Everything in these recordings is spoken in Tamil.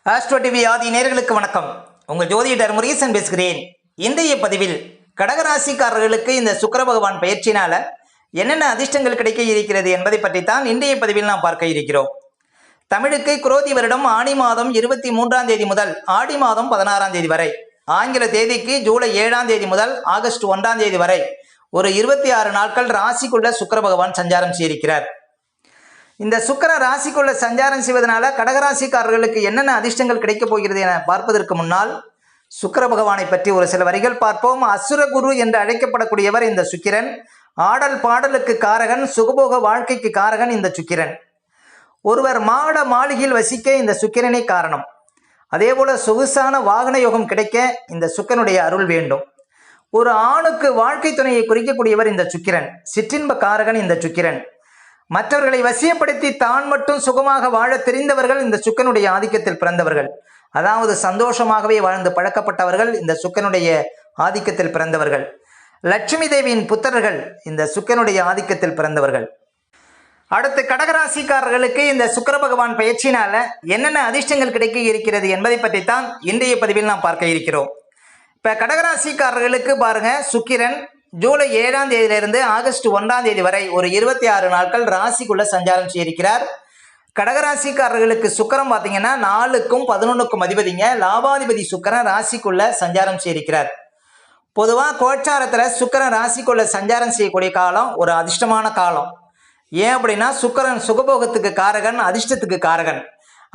ஆஸ்ட்ரோ டிவி ஆதி நேயர்களுக்கு வணக்கம். உங்கள் ஜோதிடர் முருகேசன் பேசுகிறேன். இன்றைய பதிவில் கடகராசிக்காரர்களுக்கு இந்த சுக்கிர பகவான் பயிற்சினால என்னென்ன அதிர்ஷ்டங்கள் கிடைக்க இருக்கிறது என்பதை பற்றி தான் இன்றைய பதிவில் நாம் பார்க்க இருக்கிறோம். தமிழுக்கு குரோதி வருடம் ஆனி மாதம் 23ஆம் தேதி முதல் ஆடி மாதம் 16ஆம் தேதி வரை, ஆங்கில தேதிக்கு ஜூலை 7ஆம் தேதி முதல் ஆகஸ்ட் 1ஆம் தேதி வரை ஒரு 26 நாட்கள் ராசிக்குள்ள சுக்கிர பகவான் சஞ்சாரம் செய்திருக்கிறார். இந்த சுக்கிர ராசிக்குள்ள சஞ்சாரம் செய்வதனால கடகராசிக்காரர்களுக்கு என்னென்ன அதிர்ஷ்டங்கள் கிடைக்கப் போகிறது என பார்ப்பதற்கு முன்னால் சுக்கிர பகவானை பற்றி ஒரு சில வரிகள் பார்ப்போம். அசுரகுரு என்று அழைக்கப்படக்கூடியவர் இந்த சுக்கிரன். ஆடல் பாடலுக்கு காரகன், சுகபோக வாழ்க்கைக்கு காரகன் இந்த சுக்கிரன். ஒருவர் மாட மாளிகையில் வசிக்க இந்த சுக்கிரனே காரணம். அதே போல சொகுசான வாகன யோகம் கிடைக்க இந்த சுக்கிரனுடைய அருள் வேண்டும். ஒரு ஆணுக்கு வாழ்க்கை துணையை குறிக்கக்கூடியவர் இந்த சுக்கிரன். சிற்றின்ப காரகன் இந்த சுக்கிரன். மற்றவர்களை வசியப்படுத்தி தான் மட்டும் சுகமாக வாழ தெரிந்தவர்கள் இந்த சுக்கிரனுடைய ஆதிக்கத்தில் பிறந்தவர்கள். அதாவது சந்தோஷமாகவே வாழ்ந்து பழக்கப்பட்டவர்கள் இந்த சுக்கிரனுடைய ஆதிக்கத்தில் பிறந்தவர்கள். லட்சுமி தேவியின் புத்திரர்கள் இந்த சுக்கிரனுடைய ஆதிக்கத்தில் பிறந்தவர்கள். அடுத்து கடகராசிக்காரர்களுக்கு இந்த சுக்கிர பகவான் பயிற்சியினால என்னென்ன அதிர்ஷ்டங்கள் கிடைக்க இருக்கிறது என்பதை பற்றி தான் இன்றைய பதிவில் நாம் பார்க்க இருக்கிறோம். இப்ப கடகராசிக்காரர்களுக்கு பாருங்க, சுக்கிரன் ஜூலை 7ஆம் தேதியிலிருந்து ஆகஸ்ட் 1ஆம் தேதி வரை ஒரு 26 நாட்கள் ராசிக்குள்ள சஞ்சாரம் செய்திருக்கிறார். கடகராசிக்காரர்களுக்கு சுக்கிரன் பார்த்தீங்கன்னா 4க்கும் 11க்கும் அதிபதிங்க. லாபாதிபதி சுக்கிரன் ராசிக்குள்ள சஞ்சாரம் செய்திருக்கிறார். பொதுவாக கோச்சாரத்தில் சுக்கிரன் ராசிக்குள்ள சஞ்சாரம் செய்யக்கூடிய காலம் ஒரு அதிர்ஷ்டமான காலம். ஏன் அப்படின்னா சுக்கிரன் சுகபோகத்துக்கு காரகன், அதிர்ஷ்டத்துக்கு காரகன்.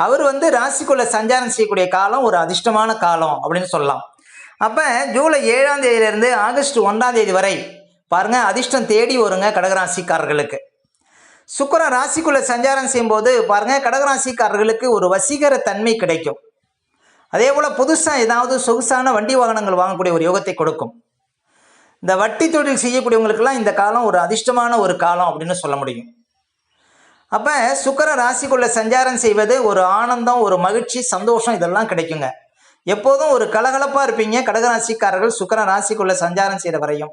அவர் ராசிக்குள்ள சஞ்சாரம் செய்யக்கூடிய காலம் ஒரு அதிர்ஷ்டமான காலம் அப்படின்னு சொல்லலாம். அப்போ ஜூலை 7ஆம் தேதியிலிருந்து ஆகஸ்ட் 1ஆம் தேதி வரை பாருங்க, அதிர்ஷ்டம் தேடி வருங்க கடகராசிக்காரர்களுக்கு. சுக்கிரன் ராசிக்குள்ள சஞ்சாரம் செய்யும்போது பாருங்க, கடகராசிக்காரர்களுக்கு ஒரு வசீகர தன்மை கிடைக்கும். அதே போல புதுசாக ஏதாவது சொகுசான வண்டி வாகனங்கள் வாங்கக்கூடிய ஒரு யோகத்தை கொடுக்கும். இந்த வட்டி தொழில் செய்யக்கூடியவங்களுக்கெல்லாம் இந்த காலம் ஒரு அதிர்ஷ்டமான ஒரு காலம் அப்படின்னு சொல்ல முடியும். அப்போ சுக்கிரன் ராசிக்குள்ள சஞ்சாரம் செய்வது ஒரு ஆனந்தம், ஒரு மகிழ்ச்சி, சந்தோஷம் இதெல்லாம் கிடைக்குங்க. எப்போதும் ஒரு கலகலப்பாக இருப்பீங்க கடகராசிக்காரர்கள் சுக்கிரன் ராசிக்குள்ள சஞ்சாரம் செய்கிற வரையும்.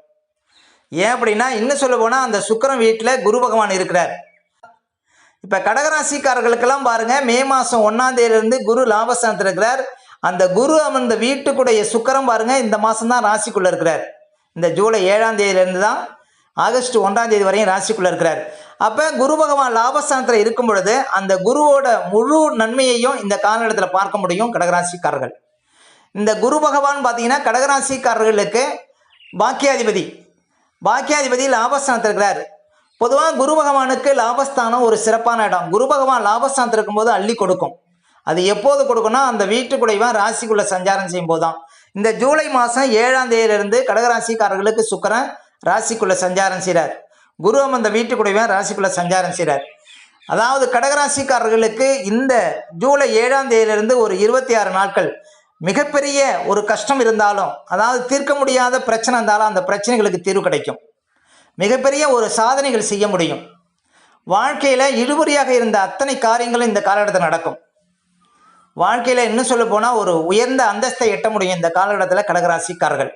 ஏன் அப்படின்னா இன்னும் சொல்ல போனால் அந்த சுக்கிரன் வீட்டில் குரு பகவான் இருக்கிறார். இப்போ கடகராசிக்காரர்களுக்கெல்லாம் பாருங்க, மே மாதம் 1ஆம் தேதியிலிருந்து குரு லாபஸ்தானத்தில் இருக்கிறார். அந்த குரு அமர்ந்த வீட்டுக்குடைய சுக்கிரன் பாருங்க இந்த மாதம் தான் ராசிக்குள்ள இருக்கிறார். இந்த ஜூலை 7ஆம் தேதியிலிருந்து தான் ஆகஸ்ட் 1ஆம் தேதி வரையும் ராசிக்குள்ள இருக்கிறார். அப்போ குரு பகவான் லாபஸ்தானத்தில் இருக்கும் பொழுது அந்த குருவோட முழு நன்மையையும் இந்த காலகட்டத்தில் பார்க்க முடியும் கடகராசிக்காரர்கள். இந்த குரு பகவான் பார்த்தீங்கன்னா கடகராசிக்காரர்களுக்கு பாக்கியாதிபதி லாபஸ்தானத்தில் இருக்கிறார். பொதுவாக குரு பகவானுக்கு லாபஸ்தானம் ஒரு சிறப்பான இடம். குரு பகவான் லாபஸ்தானத்தில் இருக்கும்போது அள்ளி கொடுக்கும். அது எப்போது கொடுக்கும்னா அந்த வீட்டுக்குடையவன் ராசிக்குள்ள சஞ்சாரம் செய்யும் போது தான். இந்த ஜூலை மாதம் 7ஆம் தேதியிலிருந்து கடகராசிக்காரர்களுக்கு சுக்கிரன் ராசிக்குள்ள சஞ்சாரம் செய்கிறார். குரு அந்த வீட்டுக்குடையவன் ராசிக்குள்ள சஞ்சாரம் செய்கிறார். அதாவது கடகராசிக்காரர்களுக்கு இந்த ஜூலை 7ஆம் தேதியிலிருந்து ஒரு 26 நாட்கள் மிகப்பெரிய ஒரு கஷ்டம் இருந்தாலும், அதாவது தீர்க்க முடியாத பிரச்சனை இருந்தாலும் அந்த பிரச்சனைகளுக்கு தீர்வு கிடைக்கும். மிகப்பெரிய ஒரு சாதனைகள் செய்ய முடியும். வாழ்க்கையில் இழுபறியாக இருந்த அத்தனை காரியங்களும் இந்த காலகட்டத்தில் நடக்கும். வாழ்க்கையில் இன்னும் சொல்ல போனால் ஒரு உயர்ந்த அந்தஸ்தை எட்ட முடியும் இந்த காலகட்டத்தில் கடகராசிக்காரர்கள்.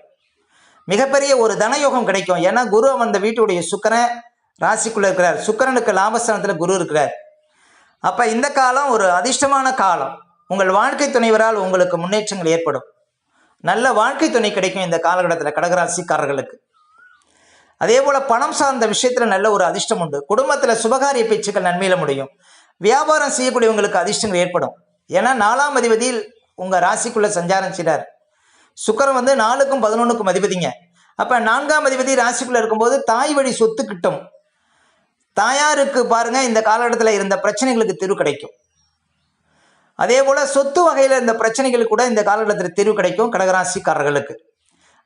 மிகப்பெரிய ஒரு தனயோகம் கிடைக்கும். ஏன்னா குரு அந்த வீட்டுடைய சுக்கிரன் ராசிக்குள்ளே இருக்கிறார். சுக்கிரனுக்கு லாபஸ்தானத்தில் குரு இருக்கிறார். அப்போ இந்த காலம் ஒரு அதிர்ஷ்டமான காலம். உங்கள் வாழ்க்கை துணைவரால் உங்களுக்கு முன்னேற்றங்கள் ஏற்படும். நல்ல வாழ்க்கை துணை கிடைக்கும் இந்த காலகட்டத்தில் கடகராசிக்காரர்களுக்கு. அதே போல் பணம் சார்ந்த விஷயத்தில் நல்ல ஒரு அதிர்ஷ்டம் உண்டு. குடும்பத்தில் சுபகாரிய பேச்சுக்கள் நன்மையில முடியும். வியாபாரம் செய்யக்கூடியவங்களுக்கு அதிர்ஷ்டங்கள் ஏற்படும். ஏன்னா 4ஆம் அதிபதியில் உங்கள் ராசிக்குள்ளே சஞ்சாரம் செய்கிறார். சுக்கிரன் 4க்கும் 11க்கும் அதிபதிங்க. அப்போ 4ஆம் அதிபதி ராசிக்குள்ளே இருக்கும்போது தாய் வழி சொத்து கிட்டும். தாயாருக்கு பாருங்க இந்த காலகட்டத்தில் இருந்த பிரச்சனைகளுக்கு தீர்வு கிடைக்கும். அதே போல் சொத்து வகையில் இருந்த பிரச்சனைகளுக்கு கூட இந்த காலகட்டத்தில் தீர்வு கிடைக்கும் கடகராசிக்காரர்களுக்கு.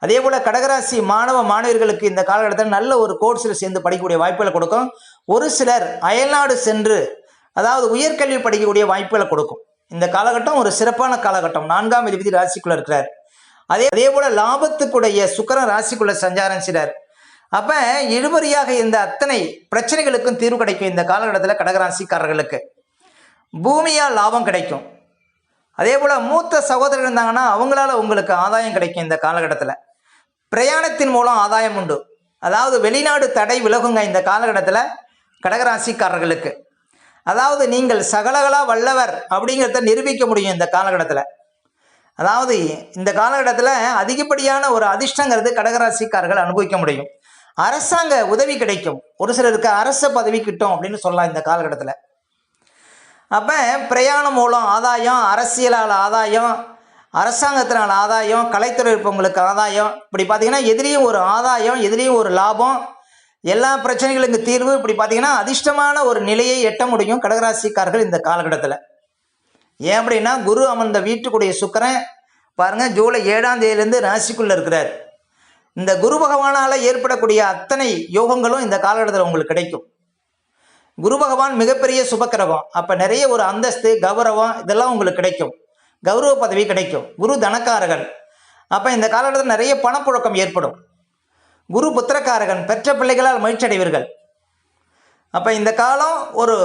அதே போல் கடகராசி மாணவர்களுக்கு இந்த காலகட்டத்தில் நல்ல ஒரு கோர்ஸில் சேர்ந்து படிக்கக்கூடிய வாய்ப்புகளை கொடுக்கும். ஒரு சிலர் அயல்நாடு சென்று அதாவது உயர்கல்வி படிக்கக்கூடிய வாய்ப்புகளை கொடுக்கும். இந்த காலகட்டம் ஒரு சிறப்பான காலகட்டம். 4ஆம் அதிபதி ராசிக்குள்ளே இருக்கிறார். அதே போல் லாபத்துக்குடைய சுக்கிரன் ராசிக்குள்ளே சஞ்சாரம் செய்கிறார். அப்போ இழுபறியாக இருந்த அத்தனை பிரச்சனைகளுக்கும் தீர்வு கிடைக்கும் இந்த காலகட்டத்தில் கடகராசிக்காரர்களுக்கு. பூமியால் லாபம் கிடைக்கும். அதே போல் மூத்த சகோதரர் இருந்தாங்கன்னா அவங்களால உங்களுக்கு ஆதாயம் கிடைக்கும் இந்த காலகட்டத்தில். பிரயாணத்தின் மூலம் ஆதாயம் உண்டு. அதாவது வெளிநாடு தடை விலகுங்க இந்த காலகட்டத்தில் கடகராசிக்காரர்களுக்கு. அதாவது நீங்கள் சகலகலா வல்லவர் அப்படிங்கிறத நிரூபிக்க முடியும் இந்த காலகட்டத்தில். அதாவது இந்த காலகட்டத்தில் அதிகப்படியான ஒரு அதிர்ஷ்டங்கிறது கடகராசிக்காரர்கள் அனுபவிக்க முடியும். அரசாங்க உதவி கிடைக்கும். ஒரு சிலருக்கு அரச பதவி கிட்டும் அப்படின்னு சொல்லலாம் இந்த காலகட்டத்தில். அப்போ பிரயாணம் மூலம் ஆதாயம், அரசியலால் ஆதாயம், அரசாங்கத்தினால் ஆதாயம், கலைத்துறை இருப்பவங்களுக்கு ஆதாயம், இப்படி பார்த்தீங்கன்னா எதிரியும் ஒரு ஆதாயம், எதிரியும் ஒரு லாபம், எல்லா பிரச்சனைகளுக்கு தீர்வு, இப்படி பார்த்தீங்கன்னா அதிர்ஷ்டமான ஒரு நிலையை எட்ட முடியும் கடகராசிக்காரர்கள் இந்த காலகட்டத்தில். ஏன் அப்படின்னா குரு அமர்ந்த வீட்டுக்குடைய சுக்கிரன் பாருங்கள் ஜூலை 7ஆம் தேதியிலேருந்து ராசிக்குள்ளே இருக்கிறார். இந்த குரு பகவானால் ஏற்படக்கூடிய அத்தனை யோகங்களும் இந்த காலகட்டத்தில் உங்களுக்கு கிடைக்கும். குரு பகவான் மிகப்பெரிய சுபக்கிரகம். அப்போ நிறைய ஒரு அந்தஸ்து, கௌரவம் இதெல்லாம் உங்களுக்கு கிடைக்கும். கௌரவ பதவி கிடைக்கும். குரு தனக்காரகன். அப்போ இந்த காலகட்டத்தில் நிறைய பணப்புழக்கம் ஏற்படும். குரு புத்திரக்காரகன். பெற்ற பிள்ளைகளால் மகிழ்ச்சி அடைவீர்கள். அப்போ இந்த காலம் ஒரு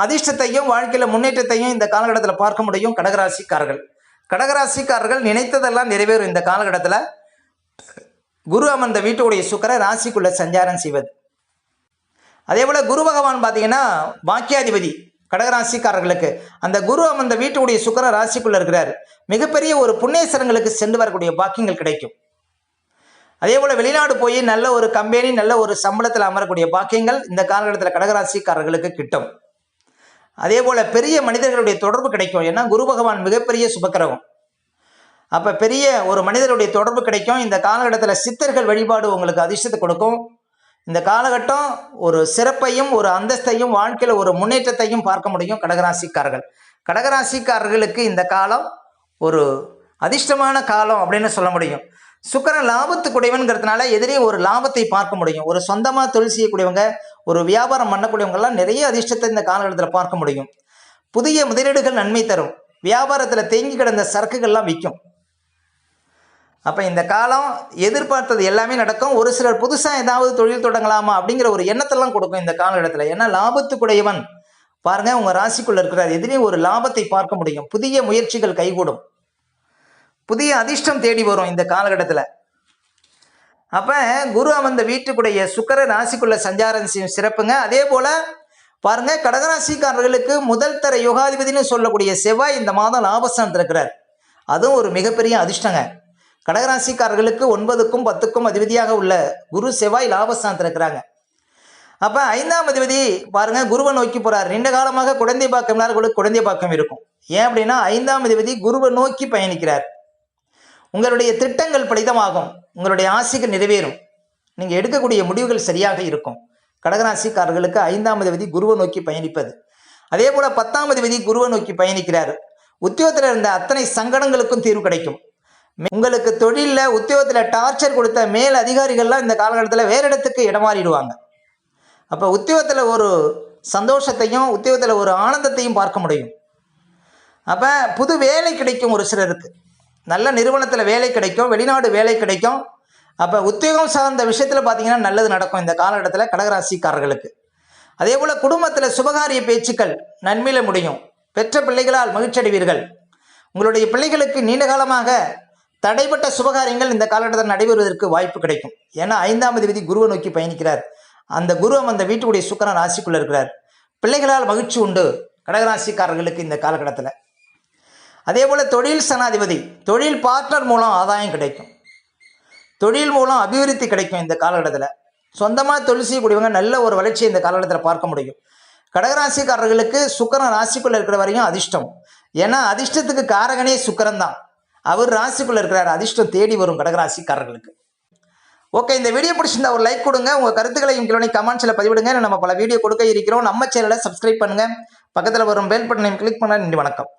அதிர்ஷ்டத்தையும் வாழ்க்கையில் முன்னேற்றத்தையும் இந்த காலகட்டத்தில் பார்க்க முடியும் கடகராசிக்காரர்கள். கடகராசிக்காரர்கள் நினைத்ததெல்லாம் நிறைவேறும் இந்த காலகட்டத்தில். குரு அமர்ந்த வீட்டுடைய சுக்கிரன் ராசிக்குள்ள சஞ்சாரம் செய்வது. அதே போல் குரு பகவான் பார்த்தீங்கன்னா பாக்கியாதிபதி கடகராசிக்காரர்களுக்கு. அந்த குரு அமர்ந்த வீட்டுடைய சுக்கிரன் ராசிக்குள்ள இருக்கிறார். மிகப்பெரிய ஒரு புண்ணியஸ்தலங்களுக்கு சென்று வரக்கூடிய பாக்கியங்கள் கிடைக்கும். அதே போல் வெளிநாடு போய் நல்ல ஒரு கம்பெனி, நல்ல ஒரு சம்பளத்தில் அமரக்கூடிய பாக்கியங்கள் இந்த காலகட்டத்தில் கடகராசிக்காரர்களுக்கு கிட்டும். அதே போல் பெரிய மனிதர்களுடைய தொடர்பு கிடைக்கும். ஏன்னா குரு பகவான் மிகப்பெரிய சுபக்கிரகம். அப்போ பெரிய ஒரு மனிதருடைய தொடர்பு கிடைக்கும். இந்த காலகட்டத்தில் சித்தர்கள் வழிபாடு உங்களுக்கு அதிர்ஷ்டத்தை கொடுக்கும். இந்த காலகட்டம் ஒரு சிறப்பையும் ஒரு அந்தஸ்தையும் வாழ்க்கையில் ஒரு முன்னேற்றத்தையும் பார்க்க முடியும் கடகராசிக்காரர்கள். கடகராசிக்காரர்களுக்கு இந்த காலம் ஒரு அதிர்ஷ்டமான காலம் அப்படின்னு சொல்ல முடியும். சுக்கிரன் லாபத்துக்குடையவன்கிறதுனால எதிரையும் ஒரு லாபத்தை பார்க்க முடியும். ஒரு சொந்தமாக தொழில் செய்யக்கூடியவங்க, ஒரு வியாபாரம் பண்ணக்கூடியவங்கெல்லாம் நிறைய அதிர்ஷ்டத்தை இந்த காலகட்டத்தில் பார்க்க முடியும். புதிய முதலீடுகள் நன்மை தரும். வியாபாரத்தில் தேங்கி கிடந்த சரக்குகள்லாம் விற்கும். அப்போ இந்த காலம் எதிர்பார்த்தது எல்லாமே நடக்கும். ஒரு சிலர் புதுசாக ஏதாவது தொழில் தொடங்கலாமா அப்படிங்கிற ஒரு எண்ணத்தெல்லாம் கொடுக்கும் இந்த காலகட்டத்தில். ஏன்னா லாபத்துக்குடையவன் பாருங்க உங்கள் ராசிக்குள்ள இருக்கிறார். எதிரையும் ஒரு லாபத்தை பார்க்க முடியும். புதிய முயற்சிகள் கைகூடும். புதிய அதிர்ஷ்டம் தேடி வரும் இந்த காலகட்டத்தில். அப்போ குரு அமர்ந்த வீட்டுக்குடைய சுக்கிரன் ராசிக்குள்ள சஞ்சாரம் செய்யும் சிறப்புங்க. அதே போல் பாருங்க கடகராசிக்காரர்களுக்கு முதல் தர யோகாதிபதினு சொல்லக்கூடிய செவ்வாய் இந்த மாதம் லாபஸ்தானத்தில் இருக்கிறார். அதுவும் ஒரு மிகப்பெரிய அதிர்ஷ்டங்க. கடகராசிக்காரர்களுக்கு 9க்கும் 10க்கும் அதிபதியாக உள்ள குரு செவ்வாய் லாபஸ்தானத்தில் இருக்கிறாங்க. அப்போ 5ஆம் அதிபதி பாருங்க குருவை நோக்கி போறார். நீண்ட காலமாக குழந்தை பாக்கம் இல்லாதவர்களுக்கு குழந்தை பாக்கம் இருக்கும். ஏன் அப்படின்னா 5ஆம் அதிபதி குருவை நோக்கி பயணிக்கிறார். உங்களுடைய திட்டங்கள் பலிதமாகும். உங்களுடைய ஆசைகள் நிறைவேறும். நீங்கள் எடுக்கக்கூடிய முடிவுகள் சரியாக இருக்கும். கடகராசிக்காரர்களுக்கு 5ஆம் அதிபதி குருவை நோக்கி பயணிப்பது. அதே போல் 10ஆம் அதிபதி குருவை நோக்கி பயணிக்கிறார். உத்தியோகத்தில் இருந்த அத்தனை சங்கடங்களுக்கும் தீர்வு கிடைக்கும். உங்களுக்கு தொழிலில் உத்தியோகத்தில் டார்ச்சர் கொடுத்த மேல் அதிகாரிகள்லாம் இந்த காலகட்டத்தில் வேறு இடத்துக்கு இடமாறிடுவாங்க. அப்போ உத்தியோகத்தில் ஒரு சந்தோஷத்தையும் உத்தியோகத்தில் ஒரு ஆனந்தத்தையும் பார்க்க முடியும். அப்போ புது வேலை கிடைக்கும். ஒரு சிலருக்கு நல்ல நிறுவனத்தில் வேலை கிடைக்கும். வெளிநாடு வேலை கிடைக்கும். அப்போ உத்தியோகம் சார்ந்த விஷயத்தில் பார்த்தீங்கன்னா நல்லது நடக்கும் இந்த காலகட்டத்தில் கடகராசிக்காரர்களுக்கு. அதே போல் குடும்பத்தில் சுபகாரிய பேச்சுக்கள் நன்மையில் முடியும். பெற்ற பிள்ளைகளால் மகிழ்ச்சி அடைவீர்கள். உங்களுடைய பிள்ளைகளுக்கு நீண்ட காலமாக தடைப்பட்ட சுபகாரியங்கள் இந்த காலகட்டத்தில் நடைபெறுவதற்கு வாய்ப்பு கிடைக்கும். ஏன்னா 5ஆம் அதிபதி குருவை நோக்கி பயணிக்கிறார். அந்த குரு அந்த வீட்டுடைய சுக்கிரன் ராசிக்குள்ளே இருக்கிறார். பிள்ளைகளால் மகிழ்ச்சி உண்டு கடகராசிக்காரர்களுக்கு இந்த காலகட்டத்தில். அதே போல் தொழில் சனாதிபதி, தொழில் பார்ட்னர் மூலம் ஆதாயம் கிடைக்கும். தொழில் மூலம் அபிவிருத்தி கிடைக்கும் இந்த காலகட்டத்தில். சொந்தமாக தொழில் செய்யக்கூடியவங்க நல்ல ஒரு வளர்ச்சியை இந்த காலகட்டத்தில் பார்க்க முடியும். கடகராசிக்காரர்களுக்கு சுக்கிரன் ராசிக்குள்ளே இருக்கிற வரையும் அதிர்ஷ்டம். ஏன்னா அதிர்ஷ்டத்துக்கு காரகனே சுக்கிரன் தான். அவர் ராசிக்குள்ளே இருக்கிறார். அதிர்ஷ்டம் தேடி வரும் கடகராசிக்காரர்களுக்கு. ஓகே, இந்த வீடியோ பிடிச்சிருந்தா ஒரு லைக் கொடுங்க. உங்கள் கருத்துக்களையும் கீழே கமெண்ட்ஸில் பதிவிடுங்க. நம்ம பல வீடியோ கொடுக்க இருக்கிறோம். நம்ம சேனலை சப்ஸ்கிரைப் பண்ணுங்கள். பக்கத்தில் வரும் பெல் பட்டனையும் கிளிக் பண்ண. நன்றி, வணக்கம்.